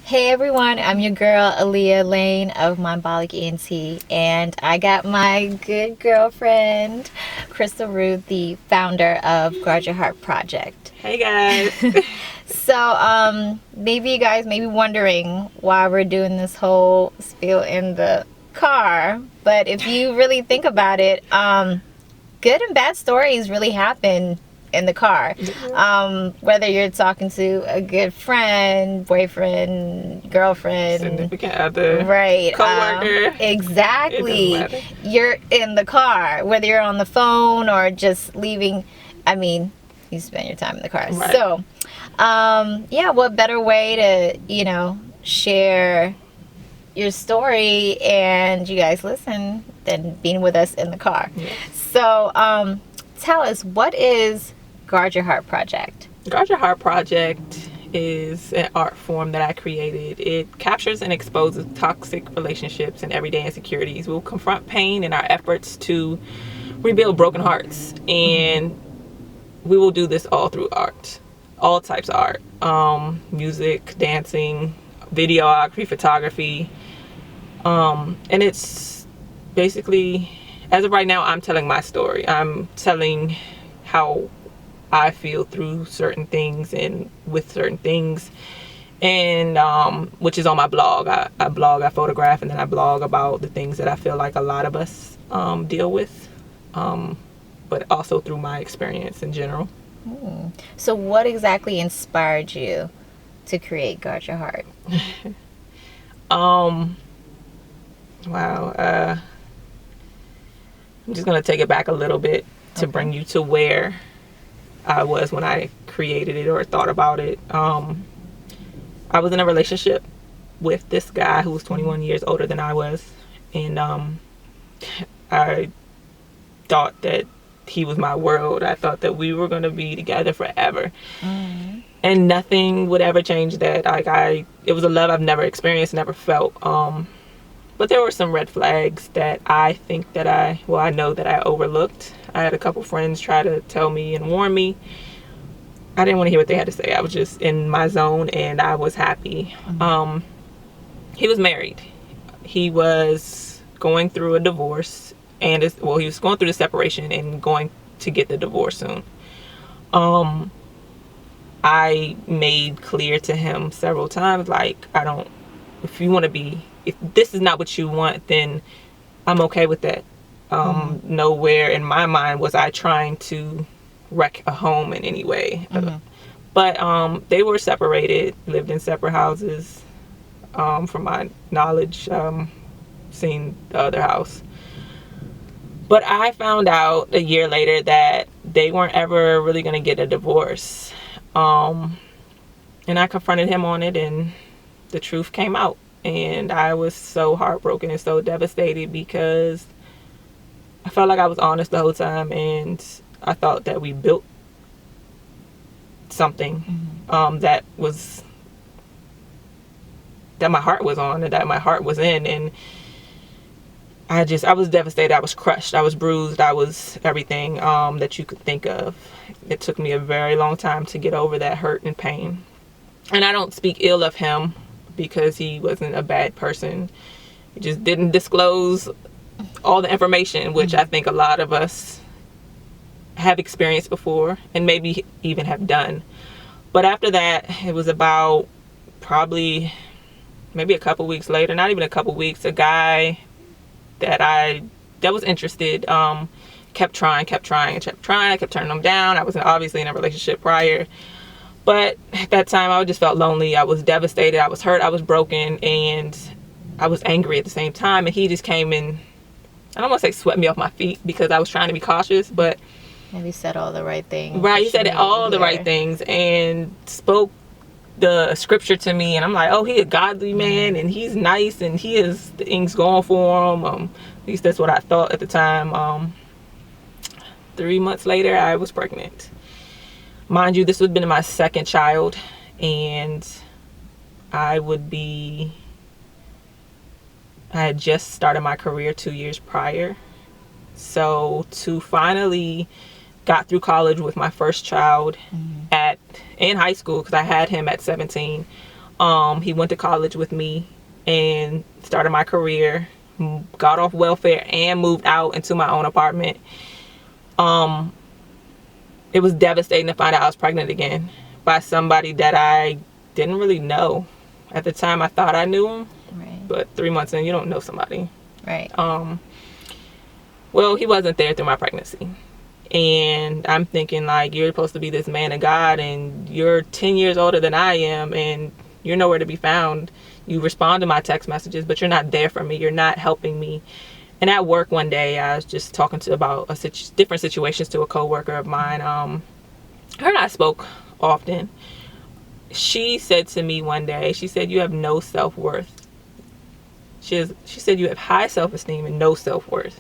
Hey everyone, I'm your girl Aaliyah Lane of Monbolic ENT, and I got my good girlfriend Crystal Ruth, the founder of Guard Your Heart Project. Hey guys. So maybe you guys may be wondering why we're doing this whole spiel in the car, but if you really think about it, good and bad stories really happen in the car. Whether you're talking to a good friend, boyfriend, girlfriend, Significant other, right, coworker. exactly. It doesn't matter. You're in the car, whether you're on the phone or just leaving. I mean, you spend your time in the car. Right. So, yeah, what better way to, share your story and you guys listen than being with us in the car. Yes. So, tell us, what is Guard Your Heart Project? Guard Your Heart Project is an art form that I created. It captures and exposes toxic relationships and everyday insecurities. We'll confront pain in our efforts to rebuild broken hearts, and we will do this all through art, all types of art, music, dancing, videography, photography, and it's basically, as of right now, I'm telling my story. I'm telling how I feel through certain things and with certain things, and which is on my blog. I blog, I photograph, and then I blog about the things that I feel like a lot of us deal with, but also through my experience in general. So what exactly inspired you to create Guard Your Heart? Wow. I'm just going to take it back a little bit to bring you to where I was when I created it or thought about it. I was in a relationship with this guy who was 21 years older than I was, and I thought that he was my world. I thought that we were going to be together forever, and nothing would ever change that. It was a love I've never experienced, never felt. But there were some red flags that I think that I know that I overlooked. I had a couple friends try to tell me and warn me. I didn't want to hear what they had to say. I was just in my zone and I was happy. He was married. He was going through a divorce, and he was going through the separation and going to get the divorce soon. I made clear to him several times, like, if this is not what you want, then I'm okay with that. Nowhere in my mind was I trying to wreck a home in any way. But they were separated, lived in separate houses. From my knowledge, seen the other house. But I found out a year later that they weren't ever really going to get a divorce. And I confronted him on it, and the truth came out. And I was so heartbroken and so devastated because I felt like I was honest the whole time, and I thought that we built something that my heart was on and that my heart was in. And I was devastated. I was crushed. I was bruised. I was everything that you could think of. It took me a very long time to get over that hurt and pain. And I don't speak ill of him because he wasn't a bad person. He just didn't disclose all the information, which I think a lot of us have experienced before and maybe even have done. But after that, it was about probably maybe a couple weeks later, not even a couple weeks, a guy that was interested kept trying. I kept turning him down. I was obviously in a relationship prior. But at that time, I just felt lonely. I was devastated. I was hurt. I was broken. And I was angry at the same time. And he just came in, I don't want to say swept me off my feet because I was trying to be cautious, but Maybe said all the right things. Right, he said all the right things and spoke the scripture to me, and I'm like, oh, he a godly man, and he's nice, and he has things going for him. At least that's what I thought at the time. 3 months later, I was pregnant. Mind you, this would have been my second child, and I had just started my career 2 years prior. So to finally got through college with my first child in high school, because I had him at 17, He went to college with me and started my career, got off welfare and moved out into my own apartment. It was devastating to find out I was pregnant again by somebody that I didn't really know. At the time, I thought I knew him, Right. but 3 months in, you don't know somebody. Right. Well, he wasn't there through my pregnancy. And I'm thinking, like, you're supposed to be this man of God, and you're 10 years older than I am, and you're nowhere to be found. You respond to my text messages, but you're not there for me. You're not helping me. And at work one day, I was just talking about different situations to a coworker of mine. Her and I spoke often. She said to me one day, she said, you have no self-worth. She said, you have high self-esteem and no self-worth.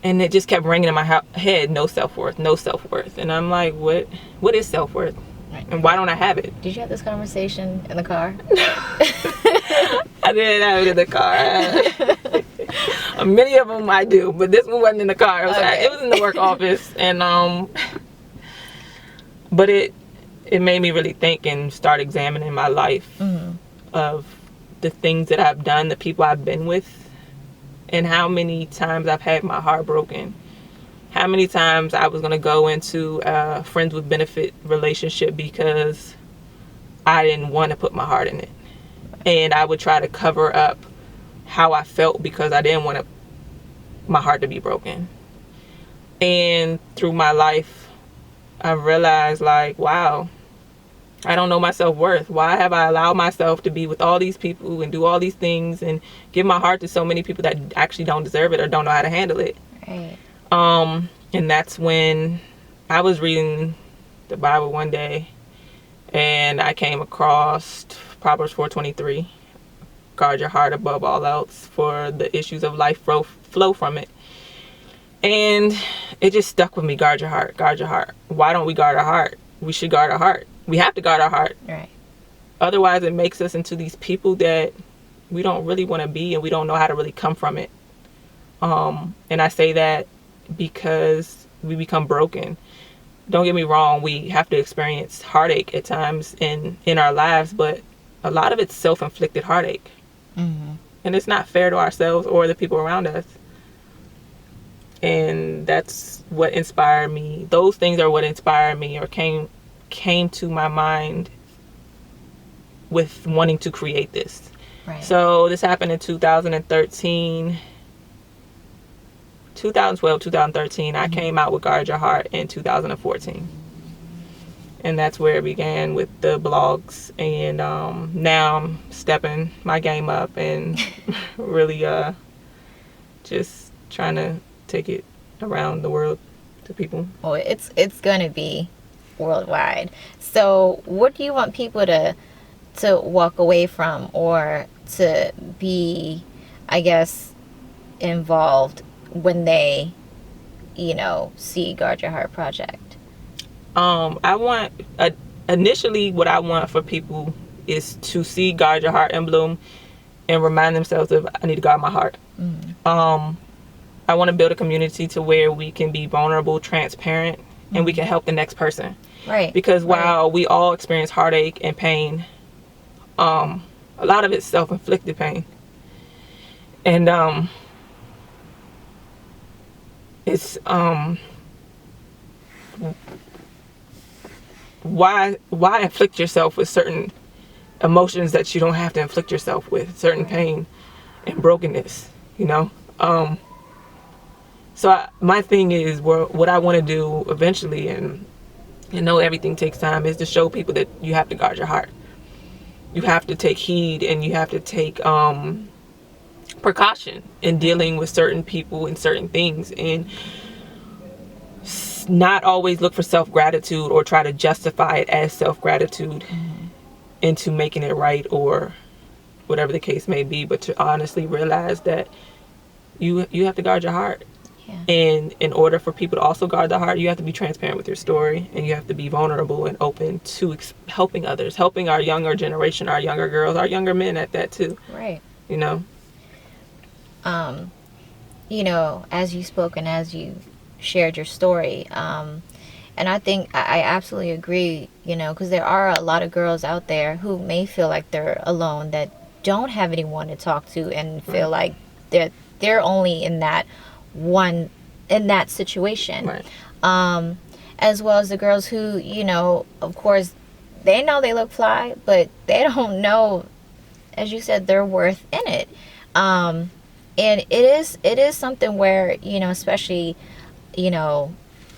And it just kept ringing in my head, no self-worth, no self-worth. And I'm like, what is self-worth? Right. And why don't I have it? Did you have this conversation in the car? I didn't have it in the car. Many of them I do, but this one wasn't in the car. It was in the work office. And but it made me really think and start examining my life, of the things that I've done, the people I've been with, and how many times I've had my heart broken. How many times I was going to go into a friends with benefit relationship because I didn't want to put my heart in it. And I would try to cover up how I felt because I didn't want my heart to be broken. And through my life, I realized, like, wow, I don't know my self-worth. Why have I allowed myself to be with all these people and do all these things and give my heart to so many people that actually don't deserve it or don't know how to handle it? Right. And that's when I was reading the Bible one day and I came across Proverbs 4:23. Guard your heart above all else, for the issues of life flow from it. And it just stuck with me. Guard your heart. Guard your heart. Why don't we guard our heart? We should guard our heart. We have to guard our heart. Right. Otherwise, it makes us into these people that we don't really want to be, and we don't know how to really come from it. And I say that because we become broken. Don't get me wrong. We have to experience heartache at times in our lives, but a lot of it's self-inflicted heartache. And it's not fair to ourselves or the people around us. And that's what inspired me. Those things are what inspired me or came to my mind with wanting to create this. Right. So this happened in 2013, 2012, 2013. I came out with Guard Your Heart in 2014. And that's where it began with the blogs. And now I'm stepping my game up and really just trying to take it around the world to people. Well, it's gonna be worldwide. So what do you want people to walk away from or to be, I guess, involved when they, see Guard Your Heart Project? I want, initially what I want for people is to see Guard Your Heart in bloom and remind themselves of, I need to guard my heart. I want to build a community to where we can be vulnerable, transparent, and we can help the next person. Right. Because while we all experience heartache and pain, a lot of it's self-inflicted pain. And it's why inflict yourself with certain emotions that you don't have to inflict yourself with, certain pain and brokenness, So my thing is, what I want to do eventually, and I know everything takes time, is to show people that you have to guard your heart. You have to take heed and you have to take precaution in dealing with certain people and certain things, and not always look for self-gratitude or try to justify it as self-gratitude into making it right or whatever the case may be, but to honestly realize that you have to guard your heart. Yeah. And in order for people to also guard their heart, you have to be transparent with your story, and you have to be vulnerable and open to helping others, helping our younger generation, our younger girls, our younger men at that too. Right. As you spoke and as you shared your story, and I think I absolutely agree, you know, because there are a lot of girls out there who may feel like they're alone, that don't have anyone to talk to, and feel like they're only in that situation. Right. As well as the girls who, you know, of course, they know they look fly, but they don't know, as you said, their worth in it. And it is something where, you know, especially, you know,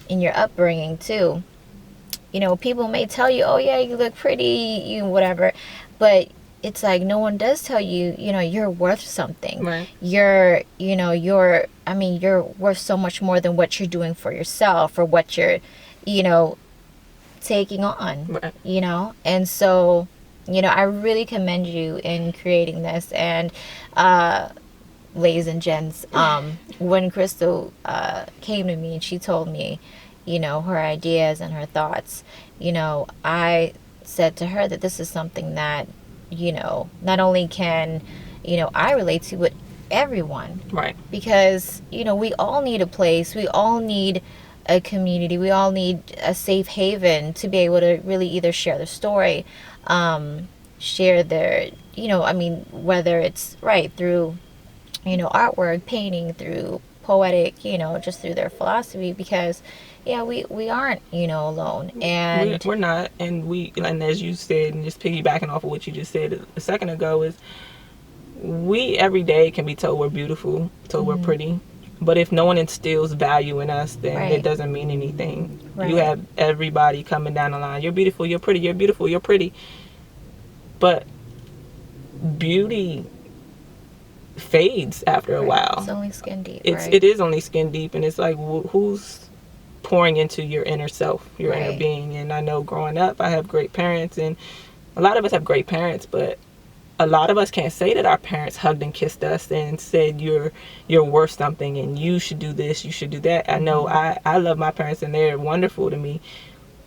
in your upbringing too, you know, people may tell you, oh yeah, you look pretty, you whatever, but it's like no one does tell you, you know, you're worth something. Right. You're worth so much more than what you're doing for yourself, or what you're, you know, taking on. Right. You know. And so, you know, I really commend you in creating this. And ladies and gents, when Crystal came to me and she told me, you know, her ideas and her thoughts, you know, I said to her that this is something that, you know, not only can, you know, I relate to, but everyone. Right. Because, you know, we all need a place. We all need a community. We all need a safe haven to be able to really either share their story, share their, you know, I mean, whether it's right through, you know, artwork, painting, through poetic, you know, just through their philosophy. Because yeah, we aren't, you know, alone. And we're not. And as you said, and just piggybacking off of what you just said a second ago, is we every day can be told we're beautiful, told we're pretty, but if no one instills value in us, then it doesn't mean anything. You have everybody coming down the line, you're beautiful, you're pretty, you're beautiful, you're pretty, but beauty fades after a while. It's only skin deep. It is only skin deep. And it's like, who's pouring into your inner self, your inner being? And I know growing up, I have great parents, and a lot of us have great parents, but a lot of us can't say that our parents hugged and kissed us and said you're worth something and you should do this, you should do that. I know I love my parents and they're wonderful to me,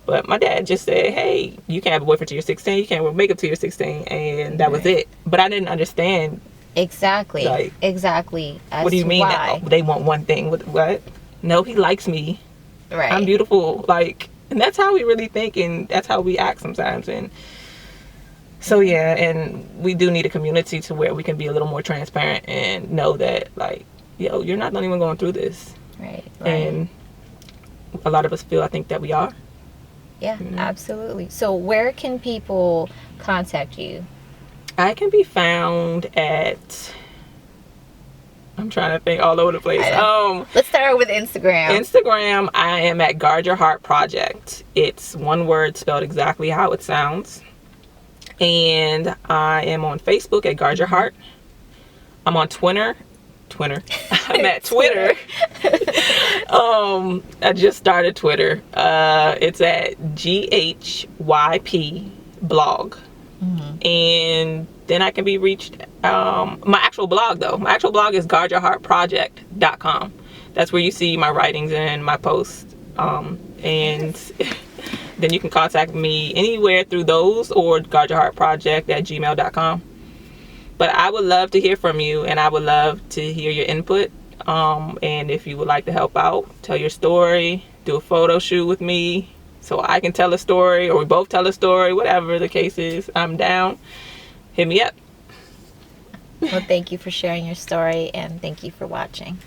but my dad just said, hey, you can't have a boyfriend till you're 16, you can't wear makeup till you're 16, and that was it. But I didn't understand exactly. What do you mean now? They want one thing. What? No, he likes me. Right. I'm beautiful. Like, and that's how we really think, and that's how we act sometimes. And so yeah, and we do need a community to where we can be a little more transparent and know that, like, yo, you're not even going through this. Right. And a lot of us feel, I think, that we are. Yeah, absolutely. So where can people contact you? I can be found at, I'm trying to think, all over the place. Let's start with Instagram. Instagram, I am at Guard Your Heart Project. It's one word spelled exactly how it sounds. And I am on Facebook at Guard Your Heart. I'm on Twitter. I'm at Twitter. I just started Twitter. It's at GHYP blog. And then I can be reached, my actual blog is guardyourheartproject.com. That's where you see my writings and my posts. And then you can contact me anywhere through those, or guardyourheartproject@gmail.com. But I would love to hear from you, and I would love to hear your input. And if you would like to help out, tell your story, do a photo shoot with me, so I can tell a story, or we both tell a story, whatever the case is, I'm down. Hit me up. Well, thank you for sharing your story, and thank you for watching.